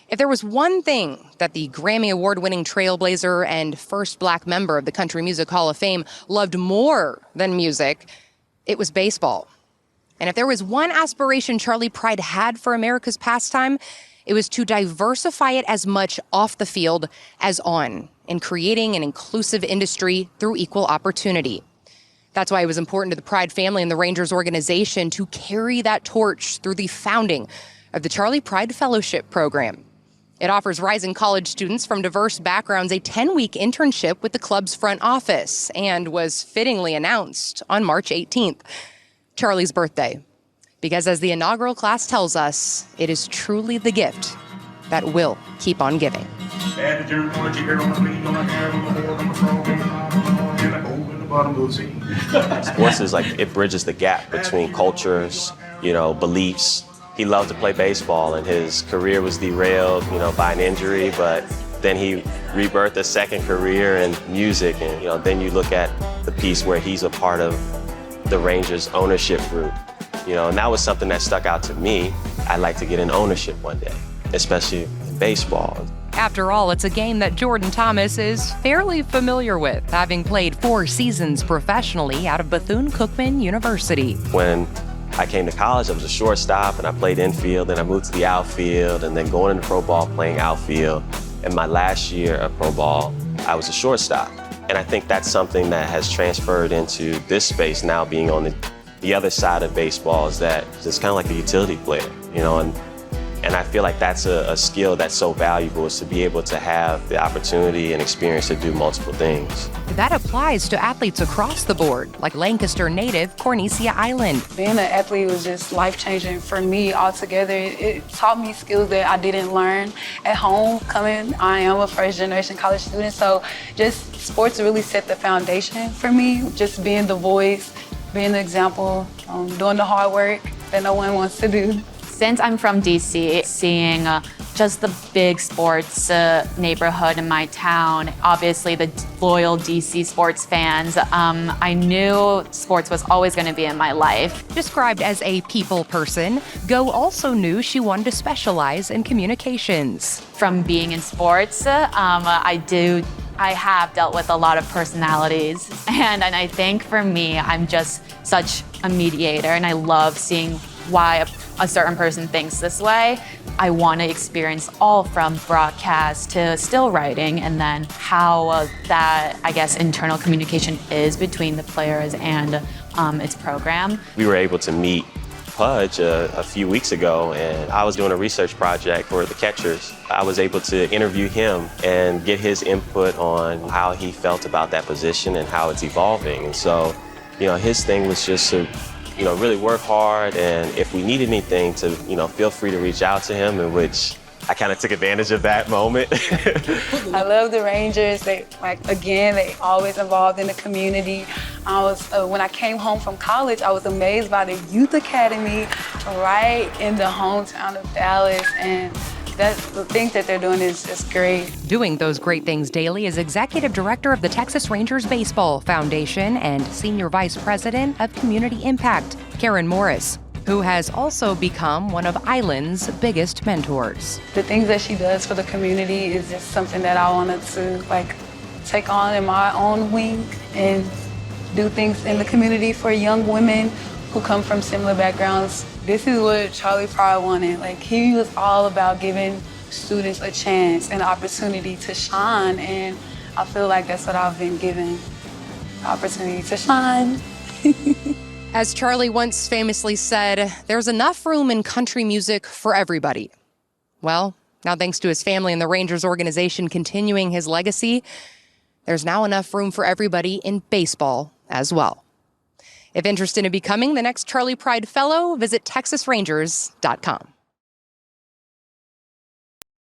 If there was one thing that the Grammy Award-winning trailblazer and first black member of the Country Music Hall of Fame loved more than music, it was baseball. And if there was one aspiration Charley Pride had for America's pastime, it was to diversify it as much off the field as on, in creating an inclusive industry through equal opportunity. That's why it was important to the Pride family and the Rangers organization to carry that torch through the founding of the Charley Pride Fellowship Program. It offers rising college students from diverse backgrounds a 10-week internship with the club's front office and was fittingly announced on March 18th, Charley's birthday. Because as the inaugural class tells us, it is truly the gift that will keep on giving. Sports is like, it bridges the gap between cultures, beliefs. He loved to play baseball, and his career was derailed, by an injury, but then he rebirthed a second career in music, and, then you look at the piece where he's a part of the Rangers ownership group, and that was something that stuck out to me. I'd like to get in ownership one day, especially in baseball. After all, it's a game that Jordan Thomas is fairly familiar with, having played 4 seasons professionally out of Bethune-Cookman University. When I came to college, I was a shortstop, and I played infield, and I moved to the outfield, and then going into pro ball, playing outfield. And my last year of pro ball, I was a shortstop. And I think that's something that has transferred into this space now, being on the other side of baseball, is that it's kind of like a utility player, and I feel like that's a skill that's so valuable, is to be able to have the opportunity and experience to do multiple things. That applies to athletes across the board, like Lancaster native Cornesia Island. Being an athlete was just life-changing for me altogether. It taught me skills that I didn't learn at home. I am a first-generation college student, so just sports really set the foundation for me. Just being the voice, being the example, doing the hard work that no one wants to do. Since I'm from DC, seeing just the big sports neighborhood in my town, obviously the loyal DC sports fans, I knew sports was always going to be in my life. Described as a people person, Go also knew she wanted to specialize in communications. From being in sports, I have dealt with a lot of personalities, and I think for me, I'm just such a mediator, and I love seeing why a certain person thinks this way. I want to experience all from broadcast to still writing, and then how that, internal communication is between the players and its program. We were able to meet Pudge a few weeks ago, and I was doing a research project for the catchers. I was able to interview him and get his input on how he felt about that position and how it's evolving. And so, his thing was just to really work hard, and if we needed anything to, feel free to reach out to him, in which I kind of took advantage of that moment. I love the Rangers. They always involved in the community. When I came home from college, I was amazed by the youth academy right in the hometown of Dallas, and the things that they're doing is just great. Doing those great things daily is Executive Director of the Texas Rangers Baseball Foundation and Senior Vice President of Community Impact, Karen Morris, who has also become one of Island's biggest mentors. The things that she does for the community is just something that I wanted to take on in my own wing and do things in the community for young women who come from similar backgrounds. This is what Charley Pride wanted. He was all about giving students a chance and opportunity to shine, and I feel like that's what I've been given, the opportunity to shine. As Charley once famously said, there's enough room in country music for everybody. Well, now thanks to his family and the Rangers organization continuing his legacy, there's now enough room for everybody in baseball as well. If interested in becoming the next Charley Pride Fellow, visit TexasRangers.com.